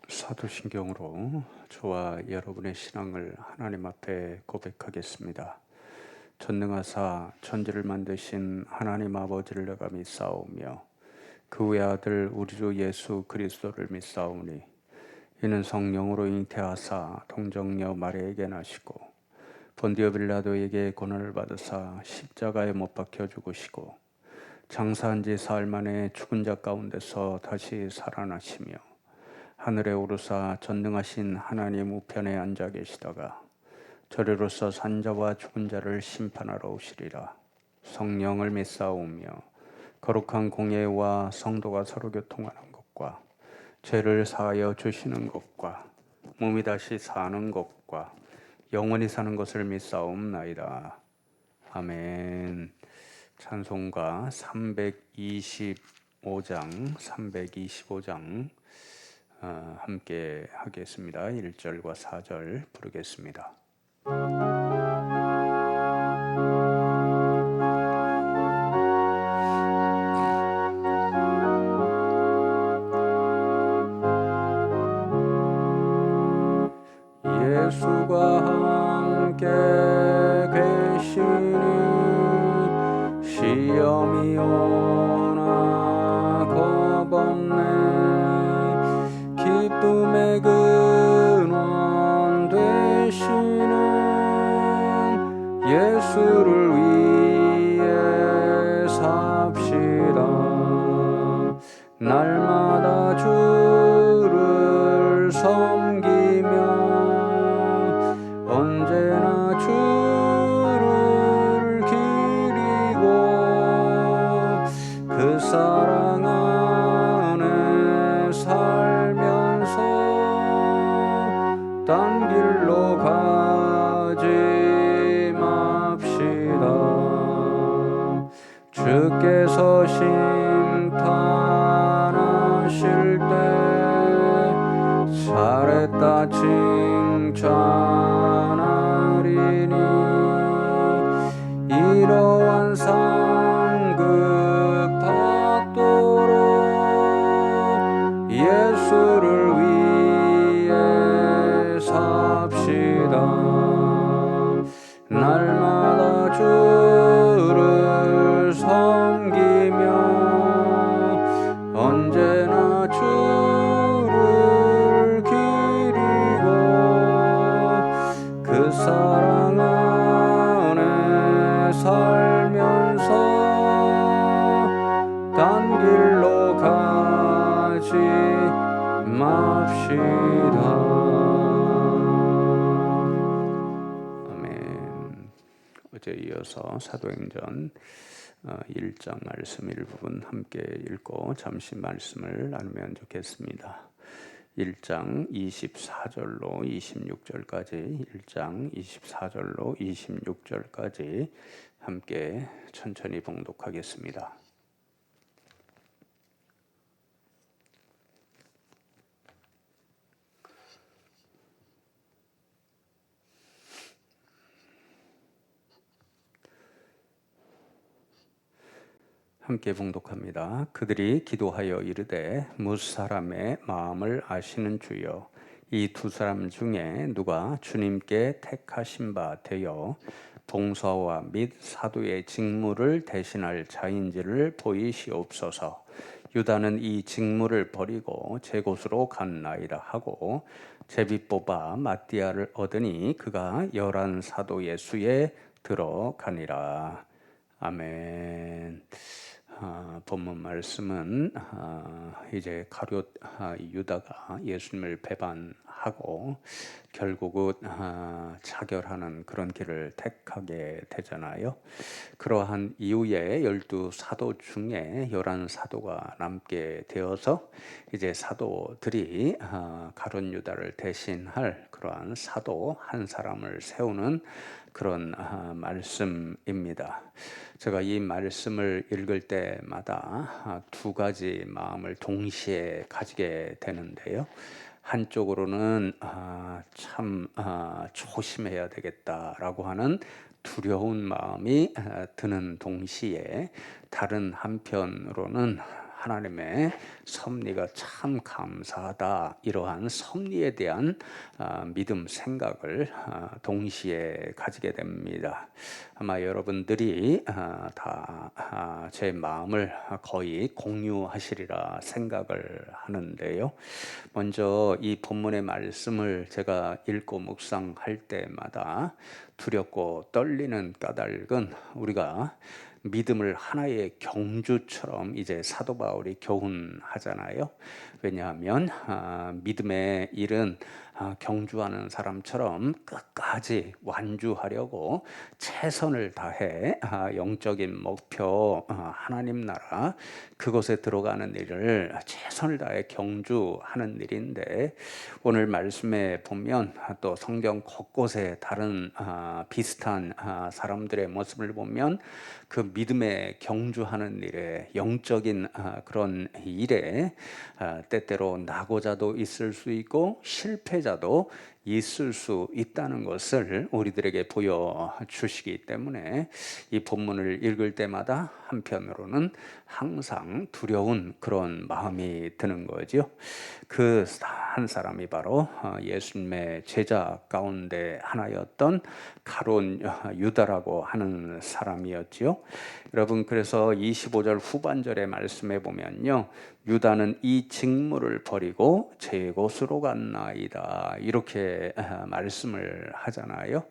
사도신경으로 저와 여러분의 신앙을 하나님 앞에 고백하겠습니다. 전능하사 천지를 만드신 하나님 아버지를 내가 믿사오며 그 외아들 우리 주 예수 그리스도를 믿사오니 이는 성령으로 잉태하사 동정녀 마리아에게 나시고 본디오 빌라도에게 고난을 받으사 십자가에 못 박혀 죽으시고 장사한 지 사흘 만에 죽은 자 가운데서 다시 살아나시며 하늘에 오르사 전능하신 하나님 우편에 앉아 계시다가 저리로서 산자와 죽은 자를 심판하러 오시리라. 성령을 믿사오며 거룩한 공예와 성도가 서로 교통하는 것과 죄를 사하여 주시는 것과 몸이 다시 사는 것과 영원히 사는 것을 믿사옵나이다. 아멘. 찬송가 325장 함께 하겠습니다. 1절과 4절 부르겠습니다. 예수가 함께 계시니 시험이 오나 겁없네. 기쁨의 근원 되시는 예수를 위해 삽시다. 날마다 주를 섬기며 언제나 주를 기리고 그 사랑 안에 살면서 딴 길로 가지 맙시다. 주께서 심판하실 때 잘했다 칭찬하리니 이러한 상급 받도록 예수를 위해 삽시다. 날마다 주를 섬기며 언제나 주를 기리고 그 사랑 안에 살면서 딴 길로 가지 맙시다. 아멘. 어제 이어서 사도행전 1장 말씀 일부분 함께 읽고 잠시 말씀을 나누면 좋겠습니다. 1장 24절로 26절까지 1장 24절로 26절까지 함께 천천히 봉독하겠습니다. 함께 봉독합니다. 그들이 기도하여 이르되 무사람의 마음을 아시는 주여 이 두 사람 중에 누가 주님께 택하신 바 되어 봉사와 및 사도의 직무를 대신할 자인지를 보이시옵소서. 유다는 이 직무를 버리고 제 곳으로 갔나이다 하고 제비 뽑아 마띠아를 얻으니 그가 열한 사도 예수에 들어가니라. 아멘. 본문 말씀은 이제 가룟 유다가 예수님을 배반하고 결국은 자결하는 그런 길을 택하게 되잖아요. 그러한 이후에 12사도 중에 11사도가 남게 되어서 이제 사도들이 가룟 유다를 대신할 그러한 사도 한 사람을 세우는 그런 말씀입니다. 제가 이 말씀을 읽을 때마다 두 가지 마음을 동시에 가지게 되는데요. 한쪽으로는 참 조심해야 되겠다라고 하는 두려운 마음이 드는 동시에 다른 한편으로는 하나님의 섭리가 참 감사하다. 이러한 섭리에 대한 믿음 생각을 동시에 가지게 됩니다. 아마 여러분들이 다 제 마음을 거의 공유하시리라 생각을 하는데요. 먼저 이 본문의 말씀을 제가 읽고 묵상할 때마다 두렵고 떨리는 까닭은 우리가 믿음을 하나의 경주처럼 이제 사도 바울이 교훈하잖아요. 왜냐하면 믿음의 일은 경주하는 사람처럼 끝까지 완주하려고 최선을 다해 영적인 목표 하나님 나라 그곳에 들어가는 일을 최선을 다해 경주하는 일인데, 오늘 말씀에 보면 또 성경 곳곳에 다른 비슷한 사람들의 모습을 보면 그 믿음에 경주하는 일에, 영적인 그런 일에 때때로 낙오자도 있을 수 있고 실패자도 있을 수 있다는 것을 우리들에게 보여주시기 때문에 이 본문을 읽을 때마다 한편으로는 항상 두려운 그런 마음이 드는 거죠. 그 한 사람이 바로 예수님의 제자 가운데 하나였던 가룟 유다라고 하는 사람이었지요. 여러분, 그래서 25절 후반절의 말씀에 보면요, 유다는 이 직무를 버리고 제 곳으로 갔나이다, 이렇게 말씀을 하잖아요.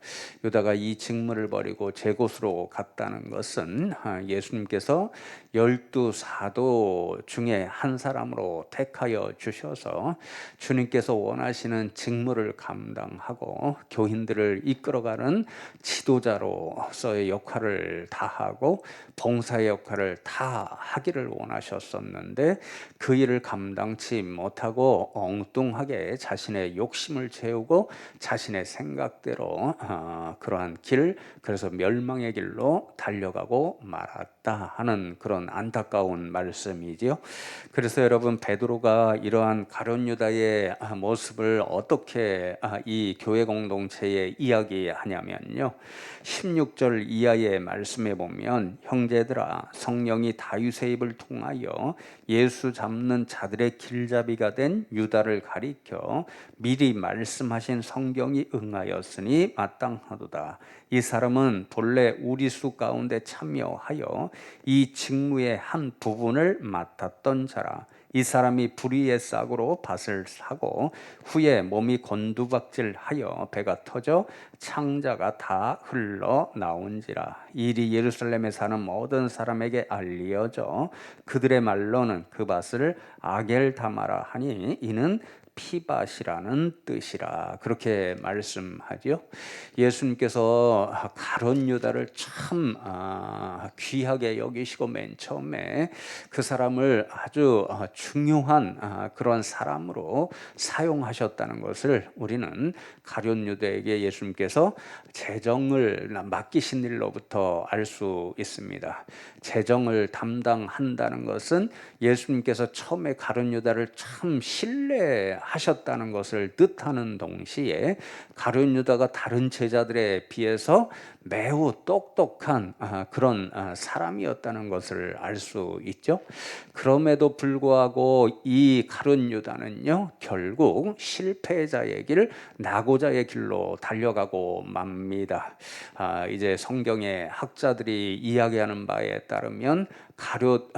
유다가 이 직무를 버리고 제 곳으로 갔다는 것은 예수님께서 12사도 중에 한 사람으로 택하여 주셔서 주님께서 원하시는 직무를 감당하고 교인들을 이끌어가는 지도자로서의 역할을 다하고 봉사의 역할을 다 하기를 원하셨었는데, 그 일을 감당치 못하고 엉뚱하게 자신의 욕심을 채우고 자신의 생각대로 그러한 길, 그래서 멸망의 길로 달려가고 말았다 하는 그런 안타까운 말씀이지요. 그래서 여러분, 베드로가 이러한 가룟 유다의 모습을 어떻게 이 교회 공동체에 이야기하냐면요, 16절 이하의 말씀에 보면, 형제들아, 성령이 다윗의 입을 통하여 예수 잡는 자들의 길잡이가 된 유다를 가리켜 미리 말씀하신 성경이 응하였으니 마땅하도다. 이 사람은 본래 우리 수 가운데 참여하여 이 직무의 한 부분을 맡았던 자라. 이 사람이 불의의 싹으로 밭을 사고 후에 몸이 곤두박질하여 배가 터져 창자가 다 흘러 나온지라. 일이 예루살렘에 사는 모든 사람에게 알리어져 그들의 말로는 그 밭을 아겔다마라 하니 이는 피밭이라는 뜻이라, 그렇게 말씀하죠. 예수님께서 가룟 유다를 참 귀하게 여기시고 맨 처음에 그 사람을 아주 중요한 그런 사람으로 사용하셨다는 것을 우리는 가룟 유다에게 예수님께서 재정을 맡기신 일로부터 알 수 있습니다. 재정을 담당한다는 것은 예수님께서 처음에 가룟 유다를 참 신뢰하셨다는 것을 뜻하는 동시에 가룟 유다가 다른 제자들에 비해서 매우 똑똑한 그런 사람이었다는 것을 알 수 있죠. 그럼에도 불구하고 이 가룟 유다는요, 결국 실패자의 길, 낙오자의 길로 달려가고 맙니다. 이제 성경의 학자들이 이야기하는 바에 따르면 가룟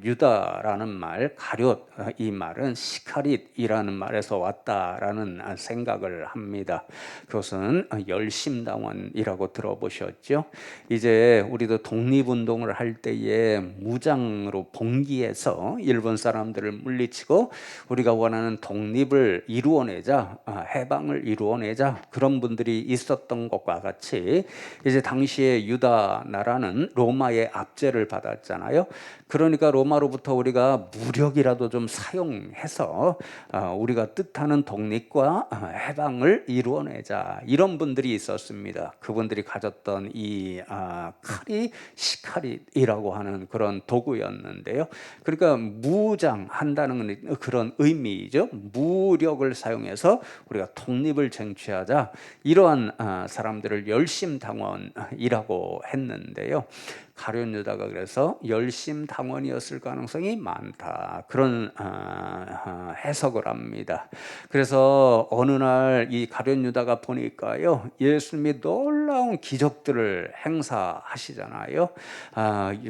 유다라는 말, 가룟 이 말은 시카릿이라는 말에서 왔다라는 생각을 합니다. 그것은 열심당원이라고 들어보셨죠? 이제 우리도 독립운동을 할 때에 무장으로 봉기해서 일본 사람들을 물리치고 우리가 원하는 독립을 이루어내자, 해방을 이루어내자, 그런 분들이 있었던 것과 같이 이제 당시에 유다 나라는 로마의 압제를 받았잖아요. 그러니까 로마로부터 우리가 무력이라도 좀 사용해서 우리가 뜻하는 독립과 해방을 이루어내자, 이런 분들이 있었습니다. 그분들이 가졌던 이 칼이 시카릿이라고 하는 그런 도구였는데요. 그러니까 무장한다는 그런 의미죠. 무력을 사용해서 우리가 독립을 쟁취하자, 이러한 사람들을 열심당원이라고 했는데요. 가룟 유다가 그래서 열심당원이었을 가능성이 많다. 그런 해석을 합니다. 그래서 어느 날 이 가룟 유다가 보니까요, 예수님이 놀라운 기적들을 행사하시잖아요.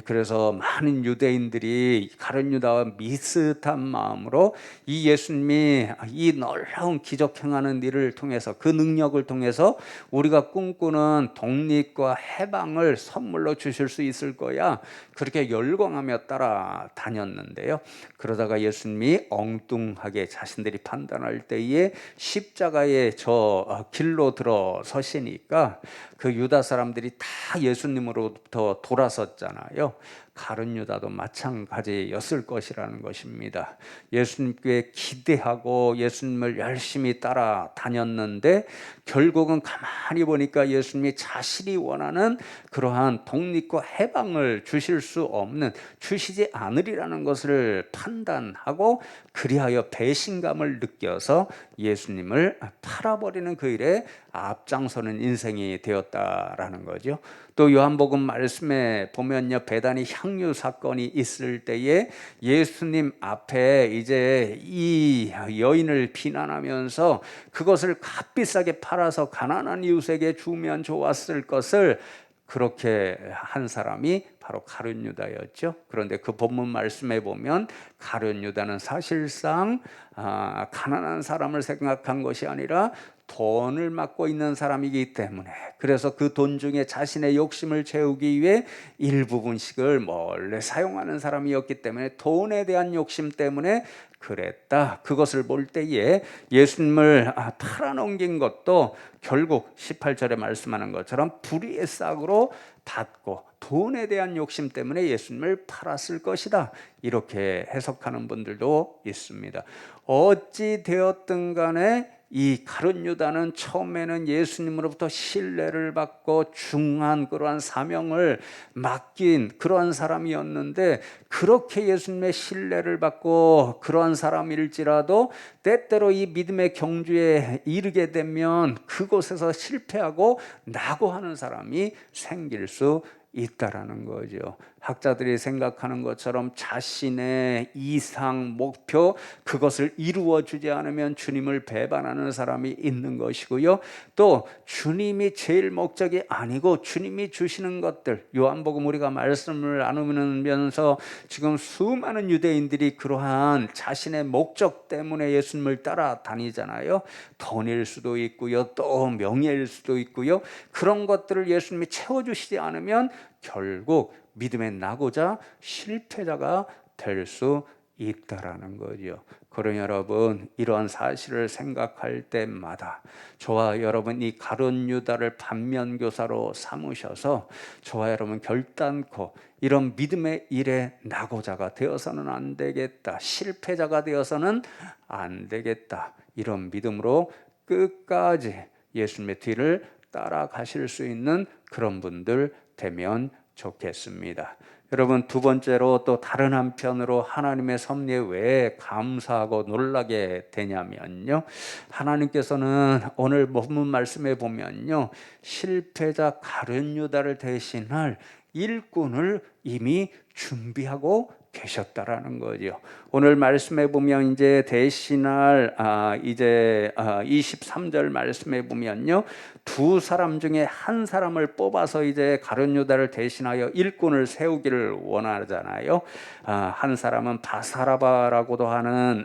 그래서 많은 유대인들이 가룟 유다와 비슷한 마음으로 이 예수님이 이 놀라운 기적 행하는 일을 통해서, 그 능력을 통해서 우리가 꿈꾸는 독립과 해방을 선물로 주실 수 있을 거야, 그렇게 열광하며 따라다녔는데요. 그러다가 예수님이 엉뚱하게 자신들이 판단할 때에 십자가의 저 길로 들어서시니까 그 유다 사람들이 다 예수님으로부터 돌아섰잖아요. 가룟 유다도 마찬가지였을 것이라는 것입니다. 예수님께 기대하고 예수님을 열심히 따라다녔는데 결국은 가만히 보니까 예수님이 자신이 원하는 그러한 독립과 해방을 주실 수 없는, 주시지 않으리라는 것을 판단하고 그리하여 배신감을 느껴서 예수님을 팔아버리는 그 일에 앞장서는 인생이 되었다라는 거죠. 또 요한복음 말씀에 보면요, 배단위 향유 사건이 있을 때에 예수님 앞에 이제 이 여인을 비난하면서 그것을 값비싸게 팔아서 가난한 이웃에게 주면 좋았을 것을 그렇게 한 사람이 바로 가룟 유다였죠. 그런데 그 본문 말씀에 보면 가룟 유다는 사실상 가난한 사람을 생각한 것이 아니라 돈을 맡고 있는 사람이기 때문에, 그래서 그 돈 중에 자신의 욕심을 채우기 위해 일부분씩을 몰래 사용하는 사람이었기 때문에 돈에 대한 욕심 때문에 그랬다. 그것을 볼 때에 예수님을 팔아넘긴 것도 결국 18절에 말씀하는 것처럼 불의의 싹으로 받고 돈에 대한 욕심 때문에 예수님을 팔았을 것이다. 이렇게 해석하는 분들도 있습니다. 어찌 되었든 간에 이 가룟 유다는 처음에는 예수님으로부터 신뢰를 받고 중한 그러한 사명을 맡긴 그러한 사람이었는데, 그렇게 예수님의 신뢰를 받고 그러한 사람일지라도 때때로 이 믿음의 경주에 이르게 되면 그곳에서 실패하고 낙오하는 사람이 생길 수 있다라는 거죠. 학자들이 생각하는 것처럼 자신의 이상 목표, 그것을 이루어 주지 않으면 주님을 배반하는 사람이 있는 것이고요. 또 주님이 제일 목적이 아니고 주님이 주시는 것들, 요한복음 우리가 말씀을 나누면서 지금 수많은 유대인들이 그러한 자신의 목적 때문에 예수님을 따라다니잖아요. 돈일 수도 있고요, 또 명예일 수도 있고요. 그런 것들을 예수님이 채워주시지 않으면 결국 믿음에 나고자 실패자가 될 수 있다라는 거죠. 그러니 여러분, 이러한 사실을 생각할 때마다 저와 여러분 이 가룟 유다를 반면교사로 삼으셔서 저와 여러분 결단코 이런 믿음의 일에 낙오자가 되어서는 안 되겠다, 실패자가 되어서는 안 되겠다, 이런 믿음으로 끝까지 예수님의 뒤를 따라가실 수 있는 그런 분들 되면 좋겠습니다. 여러분, 두 번째로 또 다른 한편으로 하나님의 섭리에 왜 감사하고 놀라게 되냐면요, 하나님께서는 오늘 본문 말씀에 보면요, 실패자 가룟 유다를 대신할 일꾼을 이미 준비하고 계셨다라는 거죠. 오늘 말씀에 보면 이제 대신할 23절 말씀에 보면요, 두 사람 중에 한 사람을 뽑아서 이제 가룟 유다를 대신하여 일꾼을 세우기를 원하잖아요. 한 사람은 바사라바라고도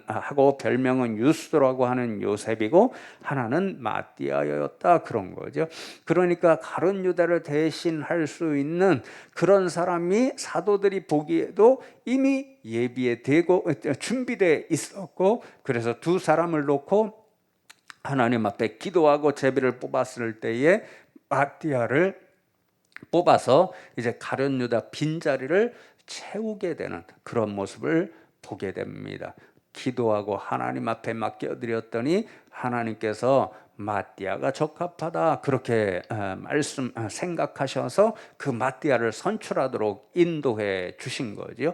하고 별명은 유스도라고 하는 요셉이고, 하나는 마띠아였다, 그런 거죠. 그러니까 가룟 유다를 대신할 수 있는 그런 사람이 사도들이 보기에도 이미 예비에 되고 준비되어 있었고, 그래서 두 사람을 놓고 하나님 앞에 기도하고 제비를 뽑았을 때에 마띠아를 뽑아서 이제 가룟 유다 빈자리를 채우게 되는 그런 모습을 보게 됩니다. 기도하고 하나님 앞에 맡겨드렸더니 하나님께서 마띠아가 적합하다 그렇게 생각하셔서 그 마띠아를 선출하도록 인도해 주신 거죠.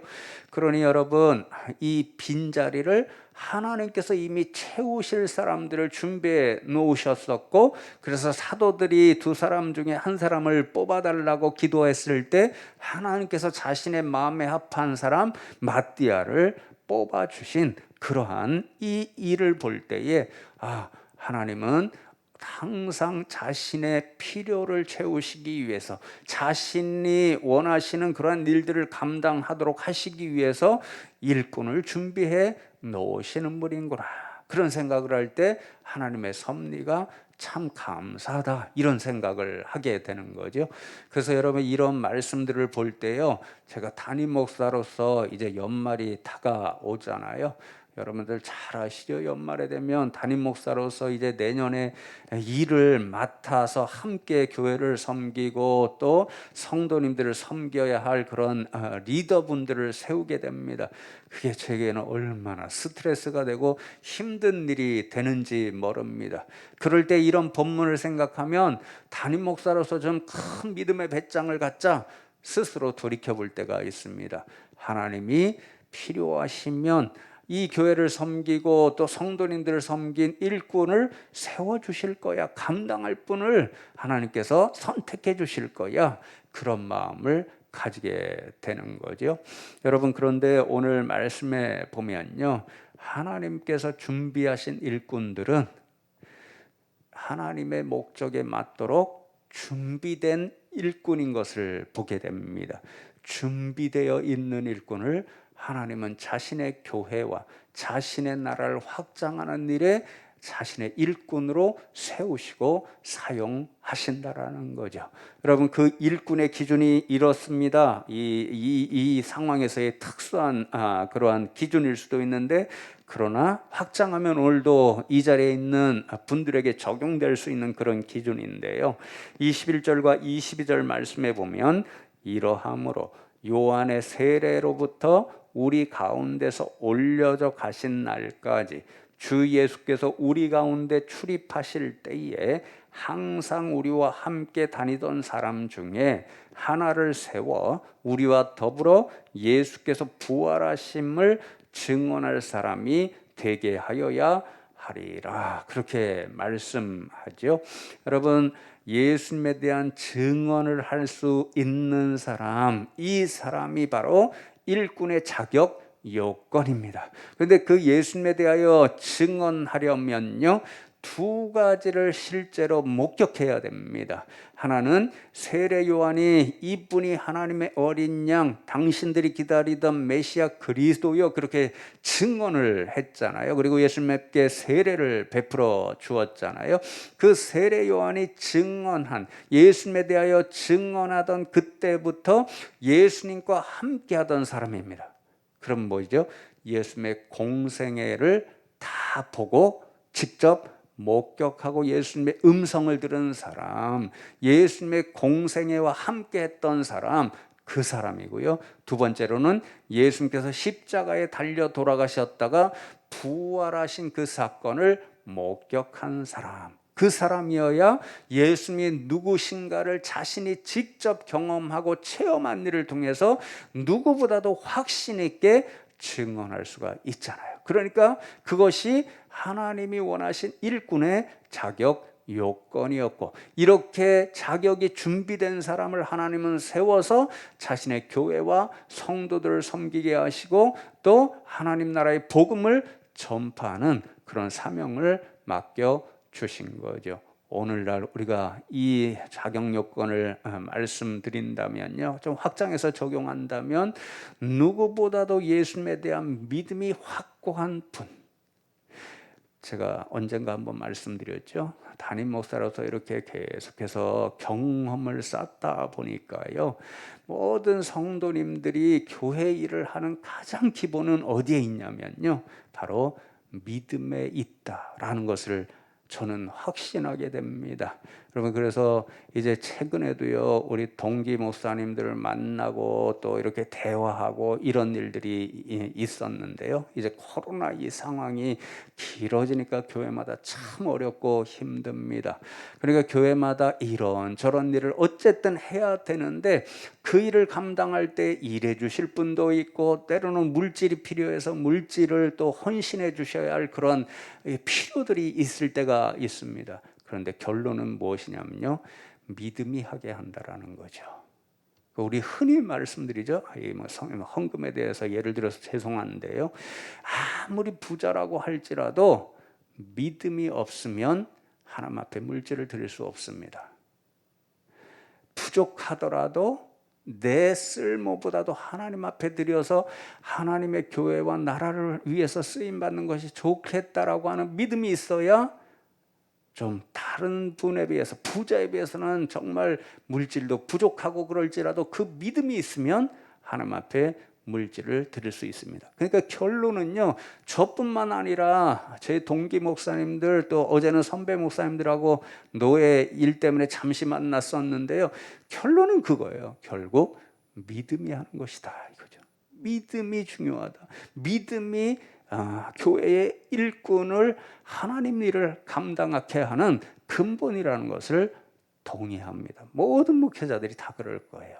그러니 여러분, 이 빈자리를 하나님께서 이미 채우실 사람들을 준비해 놓으셨었고, 그래서 사도들이 두 사람 중에 한 사람을 뽑아달라고 기도했을 때 하나님께서 자신의 마음에 합한 사람 마띠아를 뽑아주신 그러한 이 일을 볼 때에 하나님은 항상 자신의 필요를 채우시기 위해서, 자신이 원하시는 그러한 일들을 감당하도록 하시기 위해서 일꾼을 준비해 놓으시는 분인구나, 그런 생각을 할 때 하나님의 섭리가 참 감사하다, 이런 생각을 하게 되는 거죠. 그래서 여러분, 이런 말씀들을 볼 때요, 제가 담임 목사로서 이제 연말이 다가오잖아요. 여러분들 잘 아시죠? 연말에 되면 담임 목사로서 이제 내년에 일을 맡아서 함께 교회를 섬기고 또 성도님들을 섬겨야 할 그런 리더분들을 세우게 됩니다. 그게 제게는 얼마나 스트레스가 되고 힘든 일이 되는지 모릅니다. 그럴 때 이런 본문을 생각하면 담임 목사로서 좀 큰 믿음의 배짱을 갖자 스스로 돌이켜 볼 때가 있습니다. 하나님이 필요하시면 이 교회를 섬기고 또 성도님들을 섬긴 일꾼을 세워주실 거야, 감당할 분을 하나님께서 선택해 주실 거야, 그런 마음을 가지게 되는 거죠. 여러분, 그런데 오늘 말씀에 보면요, 하나님께서 준비하신 일꾼들은 하나님의 목적에 맞도록 준비된 일꾼인 것을 보게 됩니다. 준비되어 있는 일꾼을 하나님은 자신의 교회와 자신의 나라를 확장하는 일에 자신의 일꾼으로 세우시고 사용하신다라는 거죠. 여러분, 그 일꾼의 기준이 이렇습니다. 이 상황에서의 특수한 그러한 기준일 수도 있는데, 그러나 확장하면 오늘도 이 자리에 있는 분들에게 적용될 수 있는 그런 기준인데요. 21절과 22절 말씀에 보면, 이러함으로 요한의 세례로부터 우리 가운데서 올려져 가신 날까지 주 예수께서 우리 가운데 출입하실 때에 항상 우리와 함께 다니던 사람 중에 하나를 세워 우리와 더불어 예수께서 부활하심을 증언할 사람이 되게 하여야 하리라, 그렇게 말씀하죠. 여러분, 예수님에 대한 증언을 할 수 있는 사람, 이 사람이 바로 일꾼의 자격 요건입니다. 그런데 그 예수님에 대하여 증언하려면요, 두 가지를 실제로 목격해야 됩니다. 하나는 세례 요한이 이분이 하나님의 어린 양, 당신들이 기다리던 메시아 그리스도요, 그렇게 증언을 했잖아요. 그리고 예수님께 세례를 베풀어 주었잖아요. 그 세례 요한이 증언한, 예수님에 대하여 증언하던 그때부터 예수님과 함께하던 사람입니다. 그럼 뭐죠? 예수님의 공생애를 다 보고 직접 목격하고 예수님의 음성을 들은 사람, 예수님의 공생애와 함께 했던 사람, 그 사람이고요. 두 번째로는 예수님께서 십자가에 달려 돌아가셨다가 부활하신 그 사건을 목격한 사람, 그 사람이어야 예수님이 누구신가를 자신이 직접 경험하고 체험한 일을 통해서 누구보다도 확신 있게 증언할 수가 있잖아요. 그러니까 그것이 하나님이 원하신 일꾼의 자격 요건이었고, 이렇게 자격이 준비된 사람을 하나님은 세워서 자신의 교회와 성도들을 섬기게 하시고 또 하나님 나라의 복음을 전파하는 그런 사명을 맡겨 주신 거죠. 오늘날 우리가 이 자격 요건을 말씀드린다면요, 좀 확장해서 적용한다면 누구보다도 예수님에 대한 믿음이 확고한 분, 제가 언젠가 한번 말씀드렸죠. 담임 목사로서 이렇게 계속해서 경험을 쌓다 보니까요, 모든 성도님들이 교회 일을 하는 가장 기본은 어디에 있냐면요, 바로 믿음에 있다라는 것을 저는 확신하게 됩니다. 여러분, 그래서 이제 최근에도요, 우리 동기 목사님들을 만나고 또 이렇게 대화하고 이런 일들이 있었는데요. 이제 코로나 이 상황이 길어지니까 교회마다 참 어렵고 힘듭니다. 그러니까 교회마다 이런 저런 일을 어쨌든 해야 되는데, 그 일을 감당할 때 일해 주실 분도 있고, 때로는 물질이 필요해서 물질을 또 헌신해 주셔야 할 그런 필요들이 있을 때가 있습니다. 그런데 결론은 무엇이냐면요, 믿음이 하게 한다라는 거죠. 우리 흔히 말씀드리죠. 헌금에 대해서 예를 들어서 죄송한데요, 아무리 부자라고 할지라도 믿음이 없으면 하나님 앞에 물질을 드릴 수 없습니다. 부족하더라도 내 쓸모보다도 하나님 앞에 드려서 하나님의 교회와 나라를 위해서 쓰임받는 것이 좋겠다라고 하는 믿음이 있어야, 좀 다른 분에 비해서, 부자에 비해서는 정말 물질도 부족하고 그럴지라도 그 믿음이 있으면 하나님 앞에 물질을 드릴 수 있습니다. 그러니까 결론은요, 저뿐만 아니라 제 동기 목사님들, 또 어제는 선배 목사님들하고 노예 일 때문에 잠시 만났었는데요, 결론은 그거예요. 결국 믿음이 하는 것이다 이거죠. 믿음이 중요하다. 믿음이 교회의 일꾼을 하나님 일을 감당하게 하는 근본이라는 것을 동의합니다. 모든 목회자들이 다 그럴 거예요.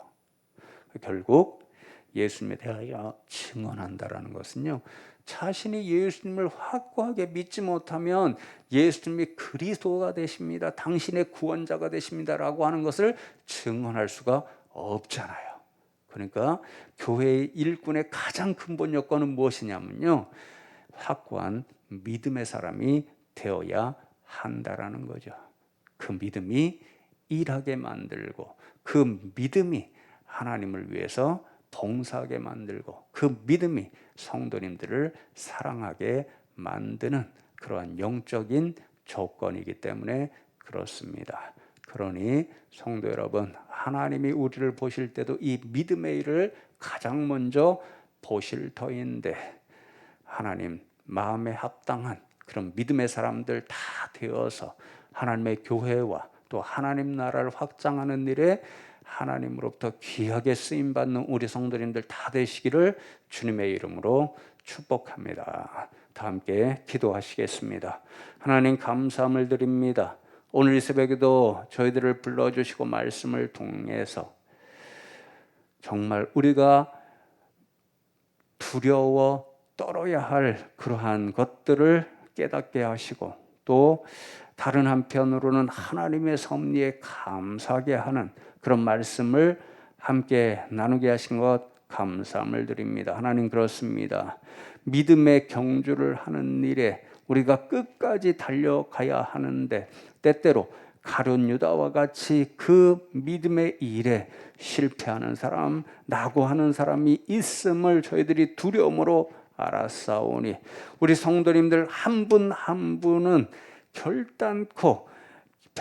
결국 예수님에 대하여 증언한다라는 것은요, 자신이 예수님을 확고하게 믿지 못하면 예수님이 그리스도가 되십니다, 당신의 구원자가 되십니다라고 하는 것을 증언할 수가 없잖아요. 그러니까 교회의 일꾼의 가장 근본 요건은 무엇이냐면요, 확고한 믿음의 사람이 되어야 한다라는 거죠. 그 믿음이 일하게 만들고, 그 믿음이 하나님을 위해서 봉사하게 만들고, 그 믿음이 성도님들을 사랑하게 만드는 그러한 영적인 조건이기 때문에 그렇습니다. 그러니 성도 여러분, 하나님이 우리를 보실 때도 이 믿음의 일을 가장 먼저 보실 터인데, 하나님 마음에 합당한 그런 믿음의 사람들 다 되어서 하나님의 교회와 또 하나님 나라를 확장하는 일에 하나님으로부터 귀하게 쓰임받는 우리 성도님들 다 되시기를 주님의 이름으로 축복합니다. 다 함께 기도하시겠습니다. 하나님, 감사함을 드립니다. 오늘 이 새벽에도 저희들을 불러주시고 말씀을 통해서 정말 우리가 두려워 떨어야 할 그러한 것들을 깨닫게 하시고, 또 다른 한편으로는 하나님의 섭리에 감사하게 하는 그런 말씀을 함께 나누게 하신 것 감사함을 드립니다. 하나님, 그렇습니다. 믿음의 경주를 하는 일에 우리가 끝까지 달려가야 하는데, 때때로 가룟 유다와 같이 그 믿음의 일에 실패하는 사람, 낙오하는 사람이 있음을 저희들이 두려움으로 알았사오니, 우리 성도님들 한 분 한 분은 결단코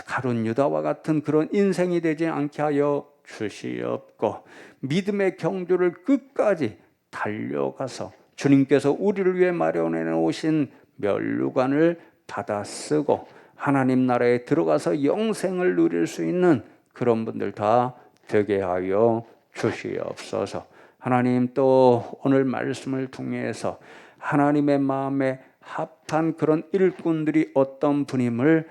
가룟 유다와 같은 그런 인생이 되지 않게 하여 주시옵고, 믿음의 경주를 끝까지 달려가서 주님께서 우리를 위해 마련해 놓으신 면류관을 받아 쓰고 하나님 나라에 들어가서 영생을 누릴 수 있는 그런 분들 다 되게 하여 주시옵소서. 하나님, 또 오늘 말씀을 통해서 하나님의 마음에 합한 그런 일꾼들이 어떤 분임을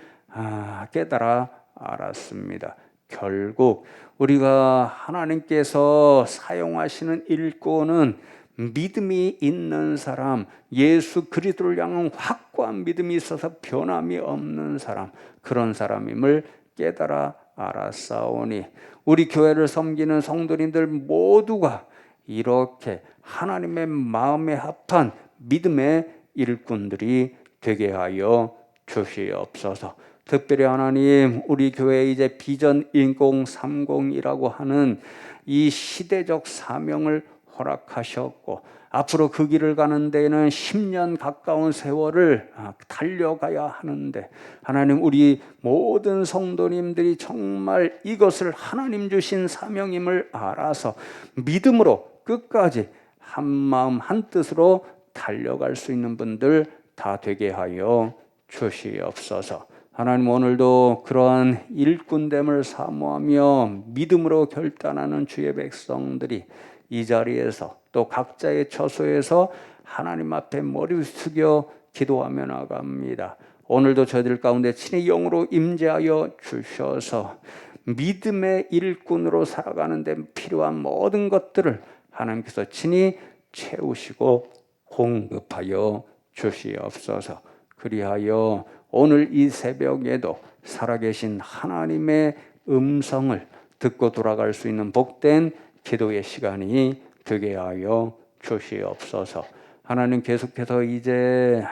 깨달아 알았습니다. 결국 우리가 하나님께서 사용하시는 일꾼은 믿음이 있는 사람, 예수 그리스도를 향한 확고한 믿음이 있어서 변함이 없는 사람, 그런 사람임을 깨달아 알았사오니, 우리 교회를 섬기는 성도님들 모두가 이렇게 하나님의 마음에 합한 믿음의 일꾼들이 되게 하여 주시옵소서. 특별히 하나님, 우리 교회 이제 비전 2030이라고 하는 이 시대적 사명을 허락하셨고, 앞으로 그 길을 가는 데에는 10년 가까운 세월을 달려가야 하는데, 하나님, 우리 모든 성도님들이 정말 이것을 하나님 주신 사명임을 알아서 믿음으로 끝까지 한 마음 한 뜻으로 달려갈 수 있는 분들 다 되게 하여 주시옵소서. 하나님 오늘도 그러한 일꾼됨을 사모하며 믿음으로 결단하는 주의 백성들이 이 자리에서 또 각자의 처소에서 하나님 앞에 머리 숙여 기도하며 나갑니다. 오늘도 저희들 가운데 친히 영으로 임재하여 주셔서 믿음의 일꾼으로 살아가는 데 필요한 모든 것들을 하나님께서 친히 채우시고 공급하여 주시옵소서. 그리하여 오늘 이 새벽에도 살아계신 하나님의 음성을 듣고 돌아갈 수 있는 복된 기도의 시간이 되게 하여 주시옵소서. 하나님 계속해서 이제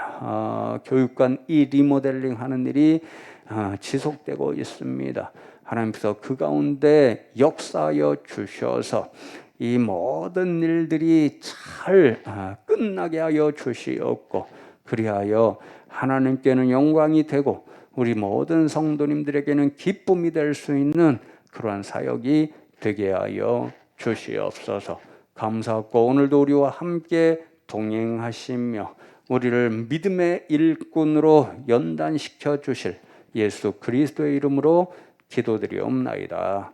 교육관 이 리모델링 하는 일이 지속되고 있습니다. 하나님께서 그 가운데 역사하여 주셔서 이 모든 일들이 잘 끝나게 하여 주시옵고 그리하여 하나님께는 영광이 되고 우리 모든 성도님들에게는 기쁨이 될 수 있는 그러한 사역이 되게 하여 주시옵소서. 감사하고 오늘도 우리와 함께 동행하시며 우리를 믿음의 일꾼으로 연단시켜 주실 예수 그리스도의 이름으로 기도드리옵나이다.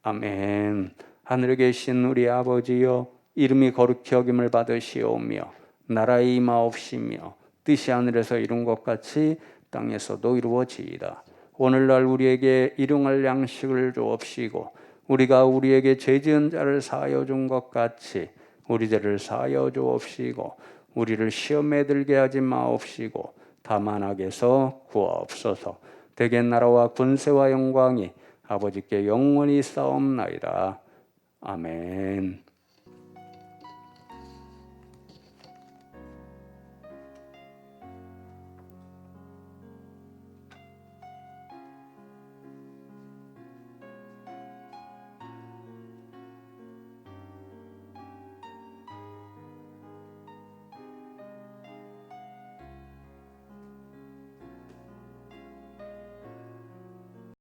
아멘. 하늘에 계신 우리 아버지여, 이름이 거룩히 여김을 받으시오며 나라의 임하옵시며 뜻이 하늘에서 이룬 것 같이 땅에서도 이루어지이다. 오늘날 우리에게 일용할 양식을 주옵시고 우리가 우리에게 죄 지은 자를 사하여 준 것 같이 우리 죄를 사하여 주옵시고 우리를 시험에 들게 하지 마옵시고 다만 악에서 구하옵소서. 대개 나라와 군세와 영광이 아버지께 영원히 싸움나이다. 아멘.